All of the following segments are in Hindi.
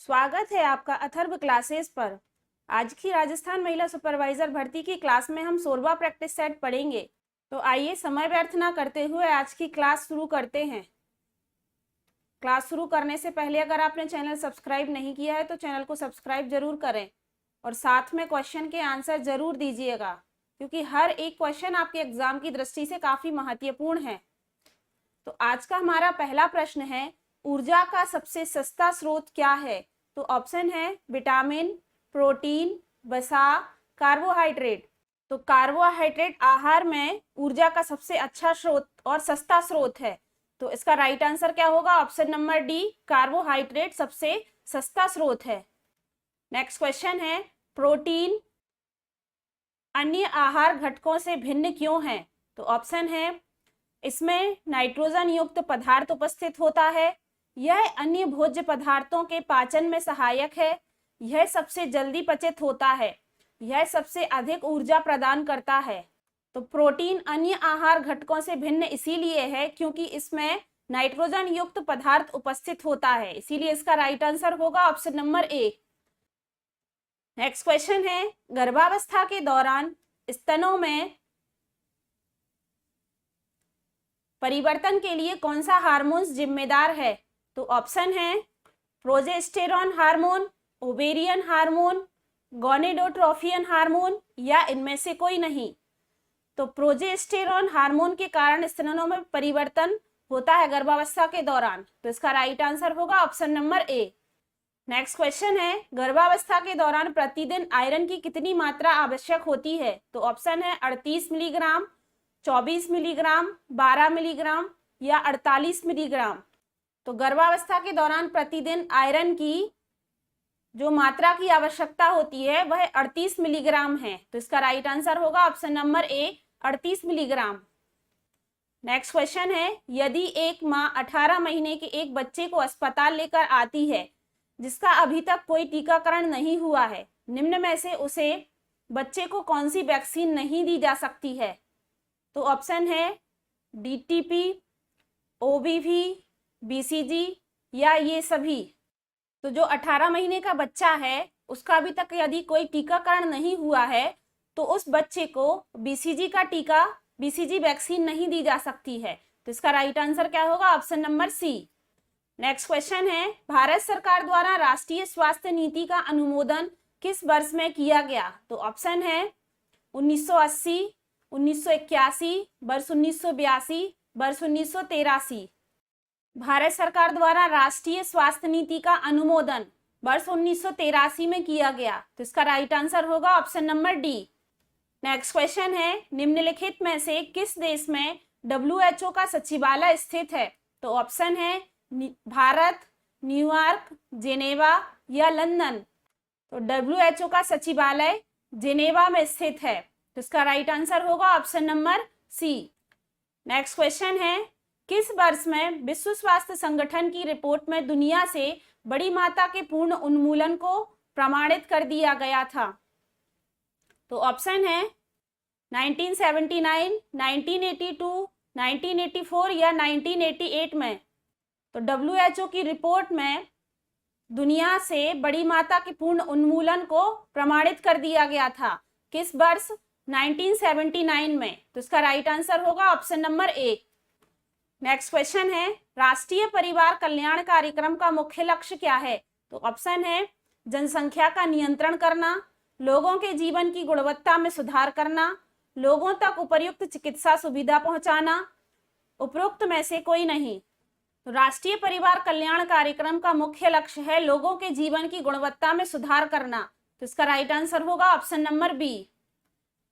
स्वागत है आपका अथर्व क्लासेस पर। आज की राजस्थान महिला सुपरवाइजर भर्ती की क्लास में हम 16वां प्रैक्टिस सेट पढ़ेंगे। तो आइए समय व्यर्थ ना करते हुए आज की क्लास शुरू करते हैं। क्लास शुरू करने से पहले अगर आपने चैनल सब्सक्राइब नहीं किया है तो चैनल को सब्सक्राइब जरूर करें और साथ में क्वेश्चन के आंसर जरूर दीजिएगा, क्योंकि हर एक क्वेश्चन आपके एग्जाम की दृष्टि से काफी महत्वपूर्ण है। तो आज का हमारा पहला प्रश्न है, ऊर्जा का सबसे सस्ता स्रोत क्या है? तो ऑप्शन है विटामिन, प्रोटीन, वसा, कार्बोहाइड्रेट। तो कार्बोहाइड्रेट आहार में ऊर्जा का सबसे अच्छा स्रोत और सस्ता स्रोत है। तो इसका राइट आंसर क्या होगा? ऑप्शन नंबर डी, कार्बोहाइड्रेट सबसे सस्ता स्रोत है। नेक्स्ट क्वेश्चन है, प्रोटीन अन्य आहार घटकों से भिन्न क्यों है? तो ऑप्शन है इसमें नाइट्रोजन युक्त पदार्थ उपस्थित होता है, यह अन्य भोज्य पदार्थों के पाचन में सहायक है, यह सबसे जल्दी पचित होता है, यह सबसे अधिक ऊर्जा प्रदान करता है। तो प्रोटीन अन्य आहार घटकों से भिन्न इसीलिए है क्योंकि इसमें नाइट्रोजन युक्त पदार्थ उपस्थित होता है, इसीलिए इसका राइट आंसर होगा ऑप्शन नंबर ए। नेक्स्ट क्वेश्चन है, गर्भावस्था के दौरान स्तनों में परिवर्तन के लिए कौन सा हार्मोन जिम्मेदार है? तो ऑप्शन है progesterone hormone, ovarian hormone, gonadotrophin hormone या इनमें से कोई नहीं। तो प्रोजेस्टेरॉन हार्मोन के कारण स्तनों में परिवर्तन होता है गर्भावस्था के दौरान, तो इसका राइट आंसर होगा ऑप्शन नंबर ए। नेक्स्ट क्वेश्चन है, गर्भावस्था के दौरान प्रतिदिन आयरन की कितनी मात्रा आवश्यक होती है? तो ऑप्शन है 38 मिलीग्राम, 24 मिलीग्राम, 12 मिलीग्राम या 48 मिलीग्राम। तो गर्भावस्था के दौरान प्रतिदिन आयरन की जो मात्रा की आवश्यकता होती है वह 38 मिलीग्राम है, तो इसका राइट आंसर होगा ऑप्शन नंबर ए, 38 मिलीग्राम। नेक्स्ट क्वेश्चन है, यदि एक माँ 18 महीने के एक बच्चे को अस्पताल लेकर आती है जिसका अभी तक कोई टीकाकरण नहीं हुआ है, निम्न में से उसे बच्चे को कौन सी वैक्सीन नहीं दी जा सकती है? तो ऑप्शन है डीटीपी, ओबीवी, बीसीजी या ये सभी। तो जो 18 महीने का बच्चा है उसका अभी तक यदि कोई टीकाकरण नहीं हुआ है तो उस बच्चे को बीसीजी का टीका, बीसीजी वैक्सीन नहीं दी जा सकती है, तो इसका राइट आंसर क्या होगा? Option number C. Next question है, भारत सरकार द्वारा राष्ट्रीय स्वास्थ्य नीति का अनुमोदन किस वर्ष में किया गया? तो ऑप्शन है 1980, 1981, वर्ष 1982, वर्ष 1983। भारत सरकार द्वारा राष्ट्रीय स्वास्थ्य नीति का अनुमोदन वर्ष 1983 में किया गया, तो इसका राइट आंसर होगा option number D. Next question है, निम्नलिखित में से किस देश में WHO का सचिवालय स्थित है? तो ऑप्शन है भारत, न्यूयॉर्क, जेनेवा या लंदन। तो WHO का सचिवालय जेनेवा में स्थित है, तो इसका राइट आंसर होगा option number C. Next question है, किस वर्ष में विश्व स्वास्थ्य संगठन की रिपोर्ट में दुनिया से बड़ी माता के पूर्ण उन्मूलन को प्रमाणित कर दिया गया था? तो ऑप्शन है 1979, 1982, 1984 या 1988 में। तो WHO की रिपोर्ट में दुनिया से बड़ी माता के पूर्ण उन्मूलन को प्रमाणित कर दिया गया था, किस वर्ष? 1979 में, तो इसका राइट आंसर होगा ऑप्शन नंबर ए। नेक्स्ट क्वेश्चन है, राष्ट्रीय परिवार कल्याण कार्यक्रम का मुख्य लक्ष्य क्या है? तो ऑप्शन है जनसंख्या का नियंत्रण करना, लोगों के जीवन की गुणवत्ता में सुधार करना, लोगों तक उपयुक्त चिकित्सा सुविधा पहुंचाना, उपरोक्त में से कोई नहीं। तो राष्ट्रीय परिवार कल्याण कार्यक्रम का मुख्य लक्ष्य है लोगों के जीवन की गुणवत्ता में सुधार करना, तो इसका राइट आंसर होगा option number B.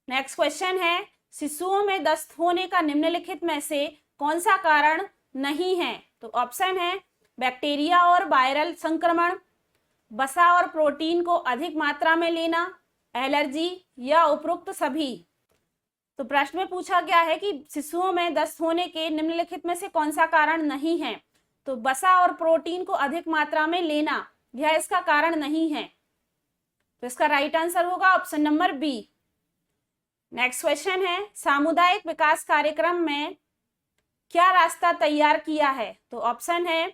Next question है, शिशुओं में दस्त होने का निम्नलिखित में से कौन सा कारण नहीं है? तो ऑप्शन है बैक्टीरिया और वायरल संक्रमण, वसा और प्रोटीन को अधिक मात्रा में लेना, एलर्जी या उपरोक्त सभी। तो प्रश्न में पूछा गया है कि शिशुओं में दस्त होने के निम्नलिखित में से कौन सा कारण नहीं है? तो वसा और प्रोटीन को अधिक मात्रा में लेना, यह इसका कारण नहीं है, तो इसका राइट आंसर होगा option number B. Next question है, सामुदायिक विकास कार्यक्रम में क्या रास्ता तैयार किया है? तो ऑप्शन है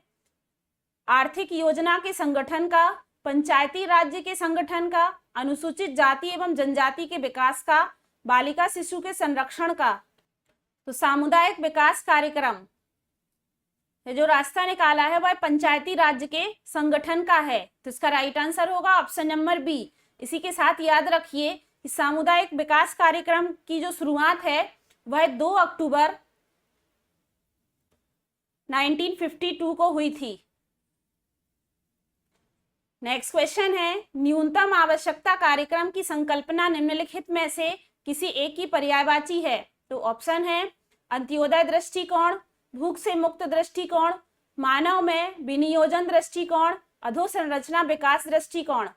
आर्थिक योजना के संगठन का, पंचायती राज्य के संगठन का, अनुसूचित जाति एवं जनजाति के विकास का, बालिका शिशु के संरक्षण का। तो सामुदायिक विकास कार्यक्रम ये जो रास्ता निकाला है वह पंचायती राज्य के संगठन का है। तो इसका राइट आंसर होगा ऑप्शन नंबर बी। इसी के साथ याद रखिए कि सामुदायिक विकास कार्यक्रम की जो शुरुआत है वह 2 अक्टूबर 1952 को हुई थी। नेक्स्ट क्वेश्चन है, न्यूनतम आवश्यकता कार्यक्रम की संकल्पना निम्नलिखित में से किसी एक की पर्यायवाची है। तो ऑप्शन है अंत्योदय दृष्टिकोण, भूख से मुक्त दृष्टिकोण, मानव में विनियोजन दृष्टिकोण, अधोसंरचना विकास दृष्टिकोण।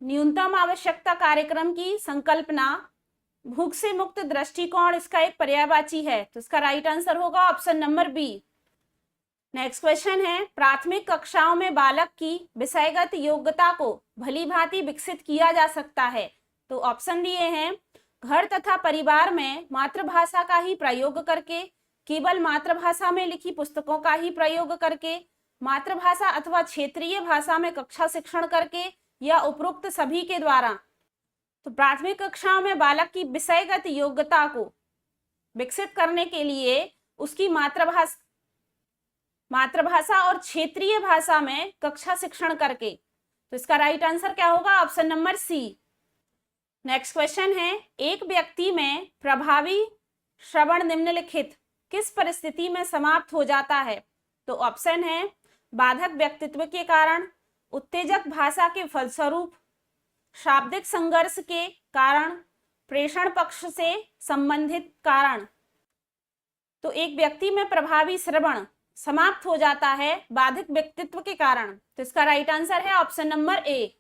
न्यूनतम आवश्यकता कार्यक्रम की संकल्पना भूख से मुक्त दृष्टिकोण इसका एक पर्यायवाची है। तो इसका राइट आंसर होगा option number B. Next question है, प्राथमिक कक्षाओं में बालक की विषयगत योग्यता को भली भांति विकसित किया जा सकता है। तो ऑप्शन दिए हैं घर तथा परिवार में मातृभाषा का ही प्रयोग करके, केवल मातृभाषा में लिखी पुस्तकों का ही प्रयोग करके, मातृभाषा अथवा क्षेत्रीय भाषा में कक्षा शिक्षण करके, या उपरोक्त सभी के द्वारा। तो प्राथमिक कक्षाओं में बालक की विषयगत योग्यता को विकसित करने के लिए उसकी मातृभाषा और क्षेत्रीय भाषा में कक्षा शिक्षण करके। तो इसका राइट आंसर क्या होगा? Option number C. Next question है, एक व्यक्ति में प्रभावी श्रवण निम्नलिखित किस परिस्थिति में समाप्त हो जाता है? तो ऑप्शन है बाधक व्यक्तित्व के कारण, उत्तेजक भाषा के फलस्वरूप, शाब्दिक संघर्ष के कारण, प्रेषण पक्ष से संबंधित कारण। तो एक व्यक्ति में प्रभावी श्रवण समाप्त हो जाता है बाधिक व्यक्तित्व के कारण। तो इसका राइट आंसर है ऑप्शन नंबर ए।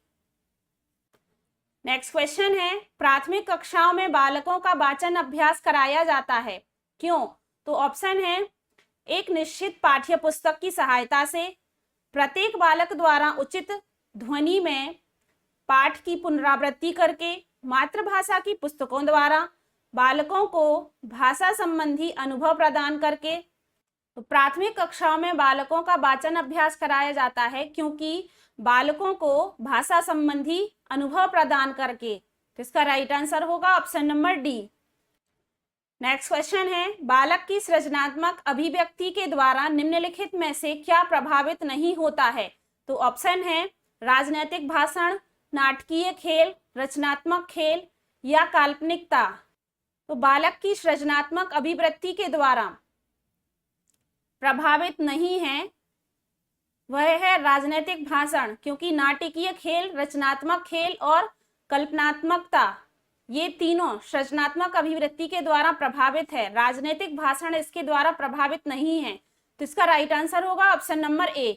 नेक्स्ट क्वेश्चन है, प्राथमिक कक्षाओं में बालकों का वाचन अभ्यास कराया जाता है, क्यों? तो ऑप्शन है एक निश्चित पाठ्य पुस्तक की सहायता से, प्रत्येक बालक द्वारा उचित ध्वनि में पाठ की पुनरावृत्ति करके, मातृभाषा की पुस्तकों द्वारा, बालकों को भाषा संबंधी अनुभव प्रदान करके। तो प्राथमिक कक्षाओं में बालकों का वाचन अभ्यास कराया जाता है क्योंकि बालकों को भाषा संबंधी अनुभव प्रदान करके। तो इसका राइट आंसर होगा option number D. Next question है, बालक की सृजनात्मक अभिव्यक्ति के द्वारा निम्नलिखित में से क्या प्रभावित नहीं होता है? तो ऑप्शन है राजनीतिक भाषण, नाटकीय खेल, रचनात्मक खेल, या काल्पनिकता। तो बालक की सृजनात्मक अभिवृत्ति के द्वारा प्रभावित नहीं है वह है राजनीतिक भाषण, क्योंकि नाटकीय खेल, रचनात्मक खेल और कल्पनात्मकता ये तीनों सृजनात्मक अभिवृत्ति के द्वारा प्रभावित है। राजनीतिक भाषण इसके द्वारा प्रभावित नहीं है। तो इसका राइट आंसर होगा ऑप्शन नंबर ए।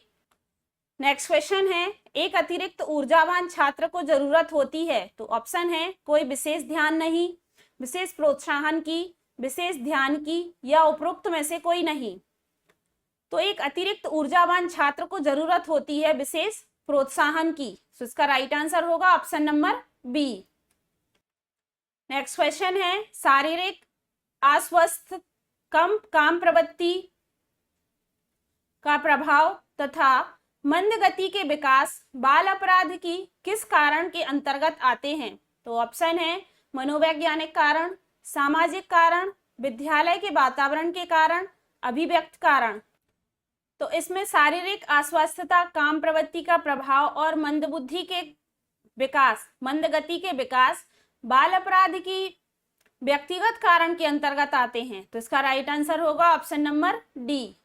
नेक्स्ट क्वेश्चन है, एक अतिरिक्त ऊर्जावान छात्र को जरूरत होती है। तो ऑप्शन है कोई विशेष ध्यान नहीं, विशेष प्रोत्साहन की, विशेष ध्यान की, या उपरोक्त में से कोई नहीं। तो एक अतिरिक्त ऊर्जावान छात्र को जरूरत होती है विशेष प्रोत्साहन की। तो इसका राइट आंसर होगा option number B. Next question है, शारीरिक अस्वस्थ, कम काम प्रवृत्ति का प्रभाव तथा मंद गति के विकास बाल अपराध की किस कारण के अंतर्गत आते हैं? तो ऑप्शन है मनोवैज्ञानिक कारण, सामाजिक कारण, विद्यालय के वातावरण के कारण, अभिव्यक्त कारण। तो इसमें शारीरिक अस्वस्थता, काम प्रवृत्ति का प्रभाव और मंद बुद्धि के विकास, मंद गति के विकास बाल अपराध की व्यक्तिगत कारण के अंतर्गत आते हैं। तो इसका राइट आंसर होगा option number D.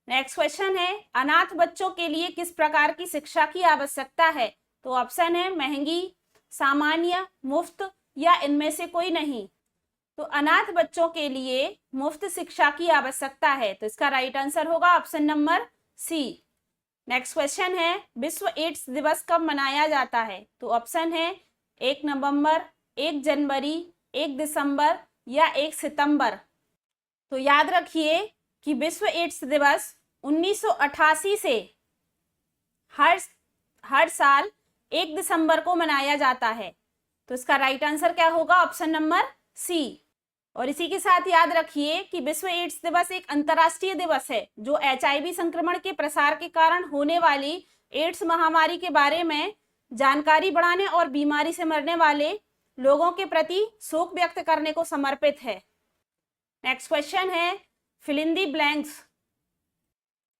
Next question है, अनाथ बच्चों के लिए किस प्रकार की शिक्षा की आवश्यकता है? तो ऑप्शन है महंगी, सामान्य, मुफ्त, या इनमें से कोई नहीं। तो अनाथ बच्चों के लिए मुफ्त शिक्षा की आवश्यकता है। तो इसका राइट आंसर होगा option number C. Next question है, विश्व एड्स दिवस कब मनाया जाता है? तो ऑप्शन है 1 नवंबर, 1 जनवरी, 1 दिसंबर, या 1 सितंबर। तो याद रखिए कि विश्व एड्स दिवस 1988 से हर साल 1 दिसंबर को मनाया जाता है। तो इसका राइट आंसर क्या होगा? Option number C. और इसी के साथ याद रखिए कि विश्व एड्स दिवस एक अंतर्राष्ट्रीय दिवस है जो HIV संक्रमण के प्रसार के कारण होने वाली एड्स महामारी के बारे में जानकारी बढ़ाने और बीमारी से मरने वाले लोगों के प्रति शोक व्यक्त करने को समर्पित है। नेक्स्ट क्वेश्चन है fill in the blanks.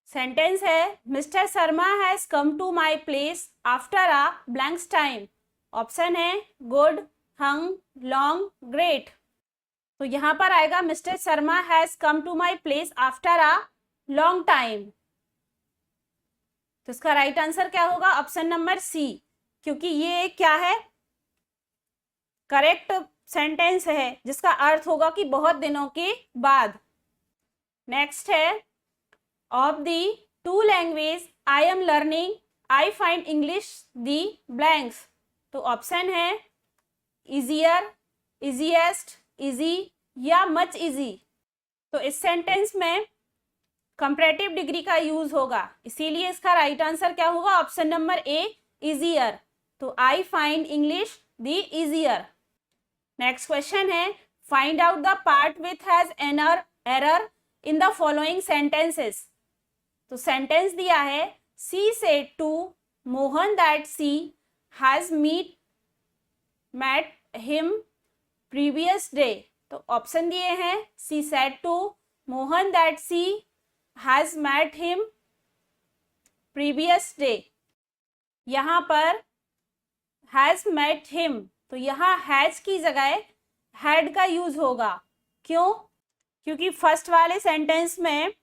Sentence है mister Sharma has come to my place after a blanks time. Option है गुड, हंग, लॉन्ग, ग्रेट। तो यहां पर आएगा mister Sharma has come to my place after a long time. तो इसका राइट आंसर क्या होगा? ऑप्शन नंबर सी, क्योंकि ये क्या है? करेक्ट सेंटेंस है जिसका अर्थ होगा कि बहुत दिनों के बाद। नेक्स्ट है of the two language I am learning I find English the blanks. तो ऑप्शन है इजियर, इजीएस्ट, इजी या मच इजी। तो इस सेंटेंस में कंपैरेटिव डिग्री का यूज होगा, इसीलिए इसका राइट आंसर क्या होगा? Option number A, easier. तो I find English the easier. Next question है find out the part with has an error in the following sentences. तो सेंटेंस दिया है she said to Mohan that she has met him previous day. तो ऑप्शन दिए हैं she said to Mohan that she has met him previous day. यहां पर हैज मेट हिम, तो यहां हैज की जगह हैड का यूज होगा। क्यों? क्योंकि फर्स्ट वाले सेंटेंस में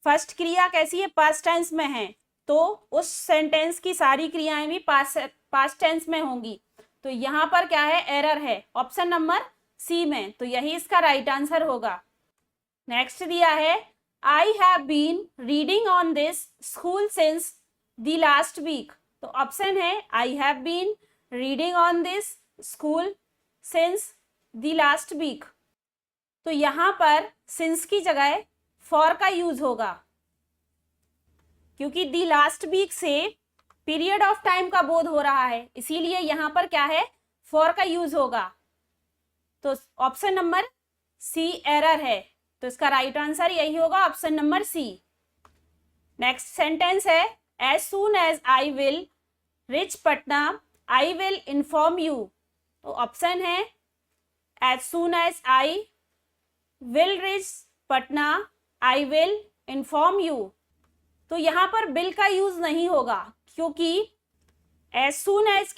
फर्स्ट क्रिया कैसी है? पास्ट टेंस में है, तो उस सेंटेंस की सारी क्रियाएं भी पास्ट टेंस में होंगी। तो यहाँ पर क्या है? एरर है ऑप्शन नंबर सी में, तो यही इसका राइट आंसर होगा। नेक्स्ट दिया है I have been reading on this school since the last week. तो ऑप्शन है I have been reading on this school since the last week. तो यहाँ पर सिंस की जगह फॉर का यूज होगा, क्योंकि द लास्ट वीक से पीरियड ऑफ टाइम का बोध हो रहा है, इसीलिए यहां पर क्या है? फॉर का यूज होगा। तो ऑप्शन नंबर सी एरर है, तो इसका राइट आंसर यही होगा, option number C. Next sentence है as soon as I will reach Patna I will inform you. तो ऑप्शन है as soon as I will reach Patna I will inform you. तो यहां पर विल का यूज नहीं होगा, क्योंकि एज सून एज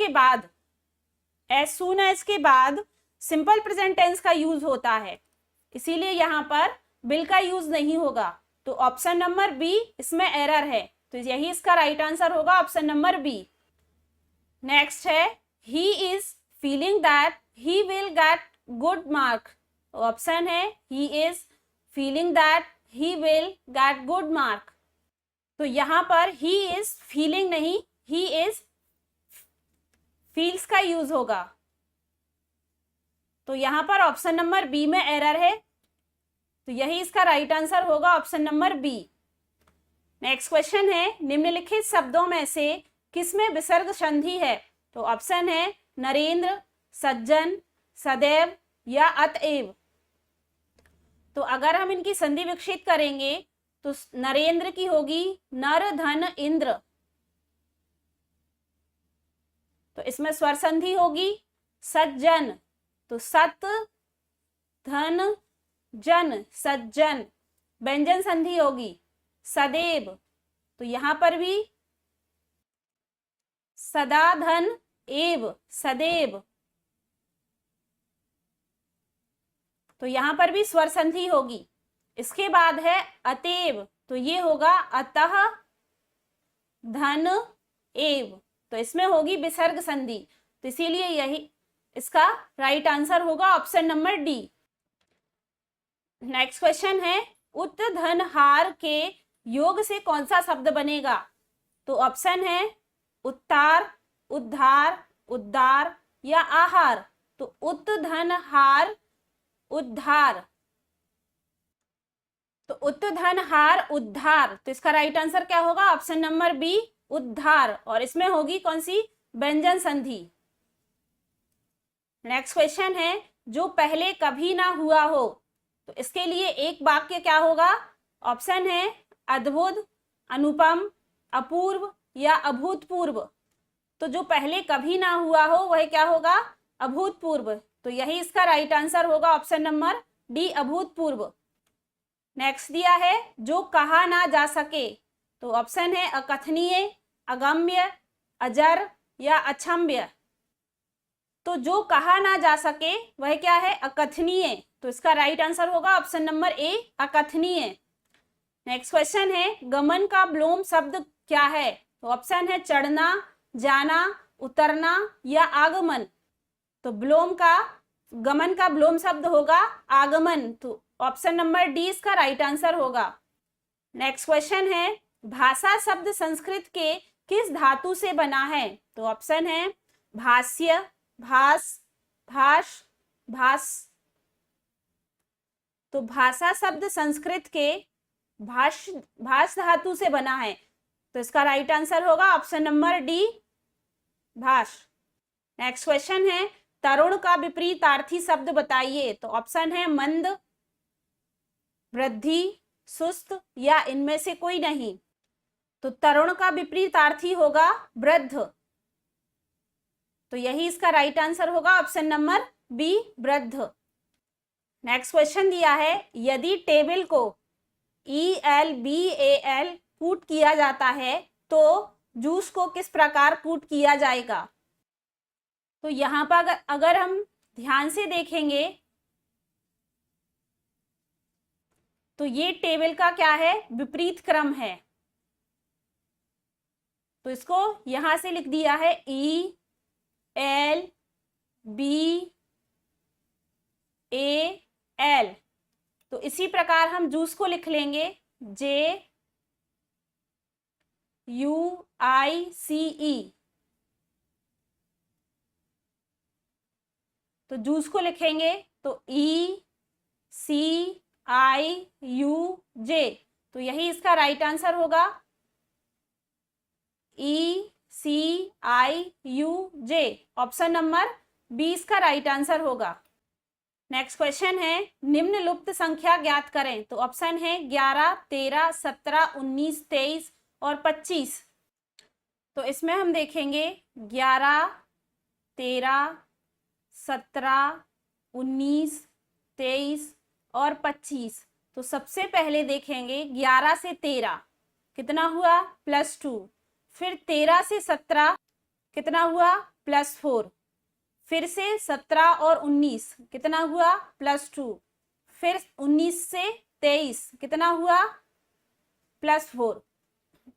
के बाद सिंपल प्रेजेंट टेंस का यूज होता है, इसीलिए यहां पर विल का यूज नहीं होगा। तो ऑप्शन नंबर बी इसमें एरर है, तो यही इसका राइट आंसर होगा, ऑप्शन नंबर बी। नेक्स्ट है he is feeling that he will get good mark. Option है he is feeling that he will get good mark. तो यहां पर ही इज फीलिंग नहीं, ही इज फील्स का यूज होगा। तो यहां पर ऑप्शन नंबर बी में एरर है, तो यही इसका राइट आंसर होगा, option number B. Next question है निम्नलिखित शब्दों में से किसमें विसर्ग संधि है। तो ऑप्शन है नरेंद्र, सज्जन, सदैव या अतएव। तो अगर हम इनकी संधि विकसित करेंगे तो नरेंद्र की होगी नर धन इंद्र, तो इसमें स्वर संधि होगी। सज्जन तो सत धन जन, सज्जन, व्यंजन संधि होगी। सदैव तो यहां पर भी सदा धन एव, सदैव, तो यहां पर भी स्वर संधि होगी। इसके बाद है अतएव, तो ये होगा अतः धन एव, तो इसमें होगी विसर्ग संधि, तो इसीलिए यही इसका राइट आंसर होगा, option number D. Next question है उत धन हार के योग से कौन सा शब्द बनेगा। तो ऑप्शन है उत्तार, उद्धार, उद्दार या आहार। तो उत धन हार उद्धार, तो उत धन हार उद्धार, तो इसका राइट आंसर क्या होगा, ऑप्शन नंबर बी उद्धार, और इसमें होगी कौन सी, व्यंजन संधि। नेक्स्ट क्वेश्चन है जो पहले कभी ना हुआ हो। तो इसके लिए एक वाक्य क्या होगा? ऑप्शन है अद्भुत, अनुपम, अपूर्व या अभूतपूर्व। तो जो पहले कभी ना हुआ हो वह क्या होगा? अभूतपूर्व। तो यही इसका राइट आंसर होगा, ऑप्शन नंबर डी, अभूतपूर्व। नेक्स्ट दिया है जो कहा ना जा सके। तो ऑप्शन है अकथनीय, अगम्य, अजर या अक्षम्य। तो जो कहा ना जा सके वह क्या है? अकथनीय। तो इसका राइट आंसर होगा ऑप्शन नंबर ए, अकथनीय। नेक्स्ट क्वेश्चन है गमन का विलोम शब्द क्या है? तो ऑप्शन है चढ़ना, जाना, उतरना या आगमन। तो विलोम का, गमन का विलोम शब्द होगा आगमन। तो ऑप्शन नंबर डी इसका राइट आंसर होगा। नेक्स्ट क्वेश्चन है भाषा शब्द संस्कृत के किस धातु से बना है? तो ऑप्शन है भाष्य, भास, भाष, भास। तो भाषा शब्द संस्कृत के भाष धातु से बना है। तो इसका राइट आंसर होगा ऑप्शन नंबर डी, भाष। नेक्स्ट क्वेश्चन है तरुण का विपरीतार्थी शब्द बताइए। तो ऑप्शन है मंद, वृद्धि, सुस्त या इनमें से कोई नहीं। तो तरुण का विपरीतार्थी होगा वृद्ध। तो यही इसका राइट आंसर होगा ऑप्शन नंबर बी, वृद्ध। नेक्स्ट क्वेश्चन दिया है यदि टेबल को ELBAL कूट किया जाता है तो जूस को किस प्रकार कूट किया जाएगा? तो यहाँ पर अगर हम ध्यान से देखेंगे तो ये टेबल का क्या है? विपरीत क्रम है। तो इसको यहां से लिख दिया है ELBAL। तो इसी प्रकार हम जूस को लिख लेंगे JUICE। तो जूस को लिखेंगे तो ECIUJ। तो यही इसका राइट आंसर होगा, ECIUJ। ऑप्शन नंबर बी इसका राइट आंसर होगा। नेक्स्ट क्वेश्चन है निम्नलिखित संख्या ज्ञात करें। तो ऑप्शन है 11, 13, 17, 19, 23 और 25। तो इसमें हम देखेंगे 11, 13, 17, 19, 23 और 25। तो सबसे पहले देखेंगे 11 से 13 कितना हुआ? +2। फिर 13 से 17 कितना हुआ? +4। फिर से 17 और 19 कितना हुआ? +2। फिर 19 से 23 कितना हुआ? +4।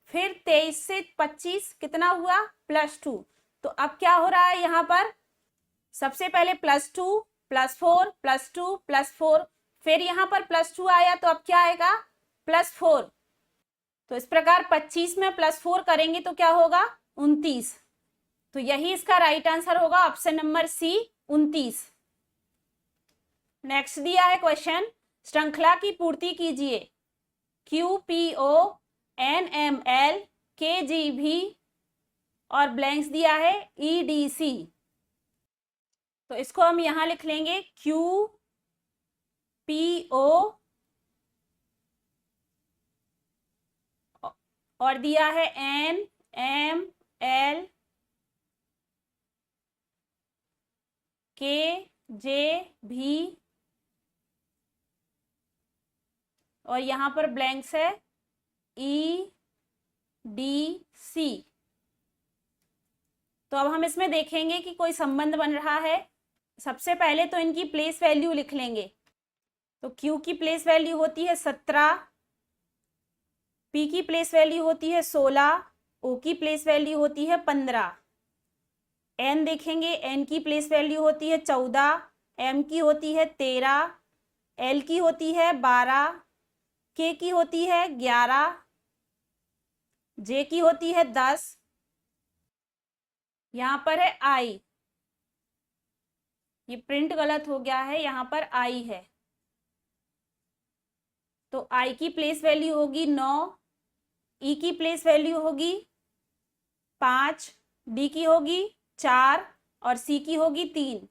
फिर 23 से 25 कितना हुआ? +2। तो अब क्या हो रहा है यहाँ पर? सबसे पहले +2, +4, +2, +4, फिर यहाँ पर +2 आया तो अब क्या आएगा? +4। तो इस प्रकार 25 में +4 करेंगे तो क्या होगा? 29। तो यही इसका राइट आंसर होगा ऑप्शन नंबर सी, 29। नेक्स्ट दिया है क्वेश्चन श्रृंखला की पूर्ति कीजिए। QPO, NML, KGV और ब्लैंक्स दिया है EDC। तो इसको हम यहां लिख लेंगे QPO और दिया है NML, KJV और यहां पर ब्लैंक्स है EDC। तो अब हम इसमें देखेंगे कि कोई संबंध बन रहा है। सबसे पहले तो इनकी प्लेस वैल्यू लिख लेंगे। तो Q की प्लेस वैल्यू होती है 17, P की प्लेस वैल्यू होती है 16, O की प्लेस वैल्यू होती है 15, N देखेंगे N की प्लेस वैल्यू होती है 14, M की होती है 13, L की होती है 12, K की होती है 11, J की होती है 10, यहाँ पर है I। ये प्रिंट गलत हो गया है, यहाँ पर I है। तो I की प्लेस वैल्यू होगी 9, E की प्लेस वैल्यू होगी 5, D की होगी 4 और C की होगी 3।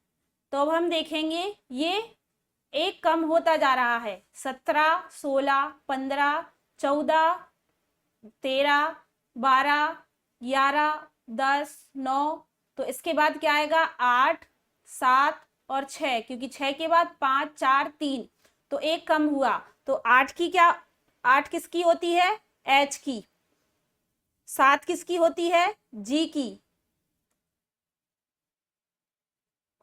तो अब हम देखेंगे ये एक कम होता जा रहा है, 17, 16, 15, 14, 13, 12, 11, 10, 9, तो इसके बाद क्या आएगा 8, 7 और 6, क्योंकि 6 के बाद 5, 4, 3, तो एक कम हुआ। तो 8 की क्या, 8 किसकी होती है, H की, 7 किसकी होती है, G की,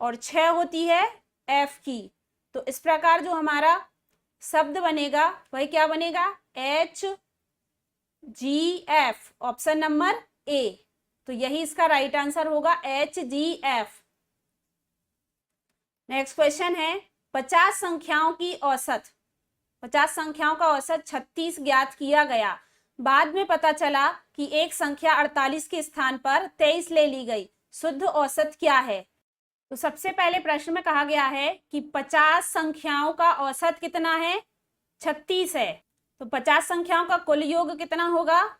और 6 होती है F की। तो इस प्रकार जो हमारा शब्द बनेगा वही क्या बनेगा, HGF, ऑप्शन नंबर ए। तो यही इसका राइट आंसर होगा, HGF। नेक्स्ट क्वेश्चन है, 50 संख्याओं की औसत, 50 संख्याओं का औसत 36 ज्ञात किया गया। बाद में पता चला कि एक संख्या 48 के स्थान पर 23 ले ली गई, शुद्ध औसत क्या है। तो सबसे पहले प्रश्न में कहा गया है कि 50 संख्याओं का औसत कितना है, 36 है। तो 50 संख्याओं का कुल योग कितना होगा,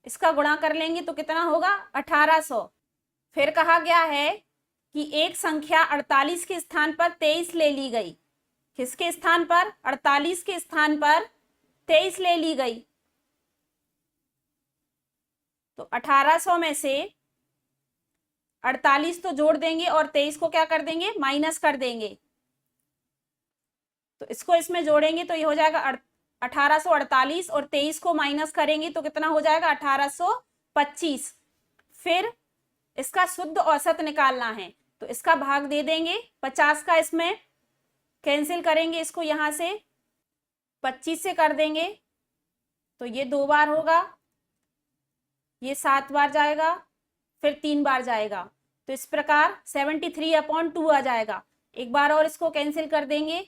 इसका गुणा कर लेंगे तो कितना होगा, 1800। फिर कहा गया है कि एक संख्या 48 के स्थान पर 23 ले ली गई, किसके स्थान पर, 48 के स्थान पर 23 ले ली गई। तो 1800 में से 48 तो जोड़ देंगे और 23 को क्या कर देंगे, माइनस कर देंगे। तो इसको इसमें जोड़ेंगे तो ये हो जाएगा 1848, और 23 को माइनस करेंगे तो कितना हो जाएगा, 1825। फिर इसका शुद्ध औसत निकालना है, तो इसका भाग दे देंगे 50 का, इसमें कैंसिल करेंगे, इसको यहां से 25 से कर देंगे तो ये 2 बार होगा, ये 7 बार जाएगा, फिर 3 बार जाएगा। तो इस प्रकार 73/2 आ जाएगा। एक बार और इसको कैंसिल कर देंगे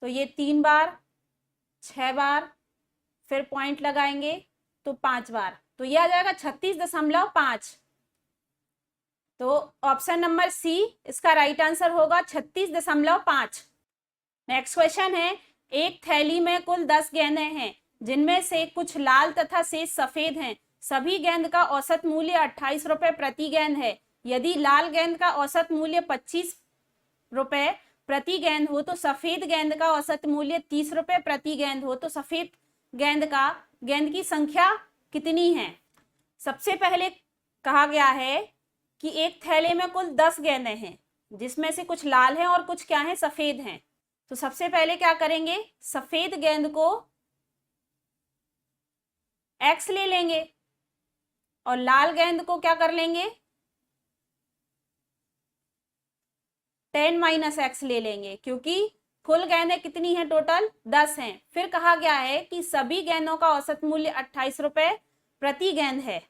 तो ये 3 बार, 6 बार, फिर पॉइंट लगाएंगे तो 5 बार, तो ये आ जाएगा 36.5। तो ऑप्शन नंबर सी इसका राइट आंसर होगा, 36.5। नेक्स्ट क्वेश्चन है, एक थैली में कुल 10 गेंदें हैं, जिनमें से कुछ लाल तथा शेष सफेद हैं। सभी गेंद का औसत मूल्य 28 रुपए प्रति गेंद है। यदि लाल गेंद का औसत मूल्य 25 रुपए प्रति गेंद हो तो सफेद गेंद का औसत मूल्य 30 रुपए प्रति गेंद हो, तो सफेद गेंद की संख्या कितनी है। सबसे पहले कहा गया है कि एक थैले में कुल 10 गेंदें हैं, जिसमें से कुछ लाल हैं और कुछ क्या हैं, सफेद हैं। तो सबसे पहले क्या करेंगे, सफेद गेंद को x ले लेंगे और लाल गेंद को क्या कर लेंगे, 10 - x ले लेंगे, क्योंकि कुल गेंदें कितनी हैं, टोटल 10 हैं। फिर कहा गया है कि सभी गेंदों का औसत मूल्य 28 रुपए प्रति गेंद है।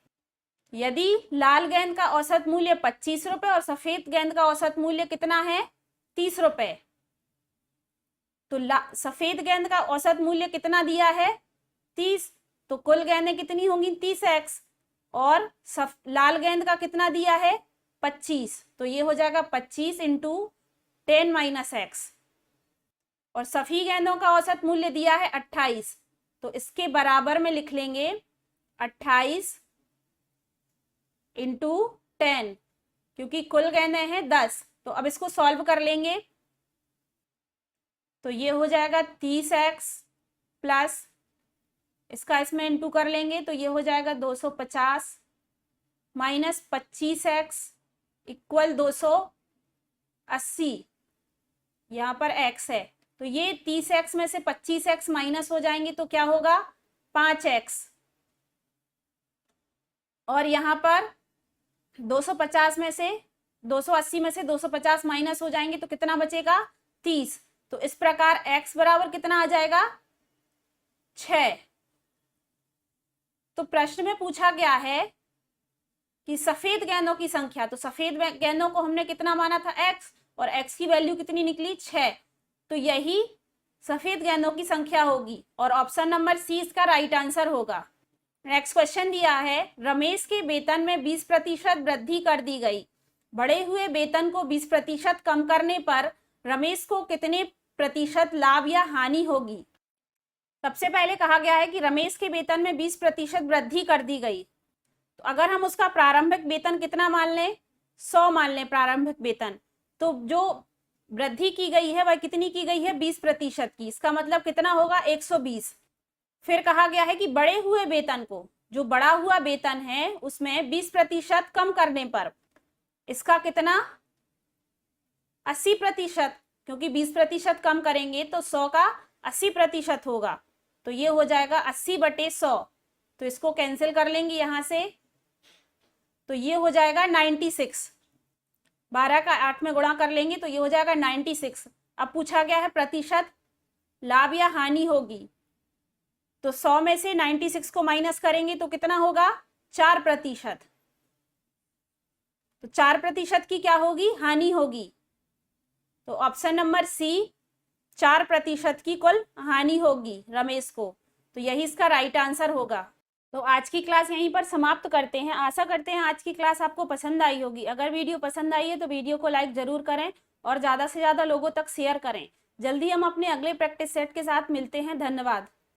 यदि लाल गेंद का औसत मूल्य 25 रुपए और सफेद गेंद का औसत मूल्य कितना है, 30 रुपए, तो सफेद गेंद का औसत मूल्य कितना दिया है, 30, तो कुल गेंदें कितनी होंगी, 30x, और लाल गेंद का कितना दिया है, 25, तो ये हो जाएगा 25 × 10 - x, और सभी गेंदों का औसत मूल्य दिया है 28, तो इसके बराबर में लिख लेंगे 28 × 10, क्योंकि कुल गेंदें हैं 10। तो अब इसको सॉल्व कर लेंगे तो ये हो जाएगा 30x प्लस इसका इसमें इंटू कर लेंगे तो ये हो जाएगा 250 माइनस 25x इक्वल 280, यहाँ पर x है, तो ये 30x में से 25x माइनस हो जाएंगे तो क्या होगा, 5x, और यहाँ पर 250 में से 280 में से 250 माइनस हो जाएंगे तो कितना बचेगा, 30। तो इस प्रकार x बराबर कितना आ जाएगा, 6। तो प्रश्न में पूछा गया है कि सफेद गेंदों की संख्या, तो सफेद गेंदों को हमने कितना माना था, x, और x की वैल्यू कितनी निकली, 6, तो यही सफेद गेंदों की संख्या होगी, और ऑप्शन नंबर सी इसका राइट आंसर होगा। नेक्स्ट क्वेश्चन दिया है, रमेश के वेतन में 20% वृद्धि कर दी गई। बढ़े हुए वेतन को 20% कम करने पर रमेश को कितने प्रतिशत लाभ या हानि होगी। सबसे पहले कहा गया है कि रमेश के वेतन में 20% वृद्धि कर दी गई, तो अगर हम उसका प्रारंभिक वेतन कितना मान लें, 100 मान लें प्रारंभिक वेतन, तो जो वृद्धि की गई है वह कितनी की गई है? 20% की। इसका मतलब कितना होगा? 120। फिर कहा गया है कि बढ़े हुए वेतन को, जो बढ़ा हुआ वेतन है उसमें 20% कम करने पर इसका कितना? 80%, क्योंकि 20% कम करेंगे तो 100 का 80% होगा, तो ये हो जाएगा 80/100। तो इसको कैंसिल कर लेंगे यहां से, तो ये हो जाएगा 96। 12 का 8 में गुणा कर लेंगे तो ये हो जाएगा 96। अब पूछा गया है प्रतिशत लाभ या हानि होगी, तो 100 में से 96 को माइनस करेंगे तो कितना होगा? 4%। तो 4% की क्या होगी? हानि होगी। तो ऑप्शन नंबर सी, 4% की कुल हानि होगी रमेश को। तो यही इसका राइट आंसर होगा। तो आज की क्लास यहीं पर समाप्त करते हैं। आशा करते हैं आज की क्लास आपको पसंद आई होगी। अगर वीडियो पसंद आई है तो वीडियो को लाइक जरूर करें और ज़्यादा से ज़्यादा लोगों तक शेयर करें। जल्दी हम अपने अगले प्रैक्टिस सेट के साथ मिलते हैं। धन्यवाद।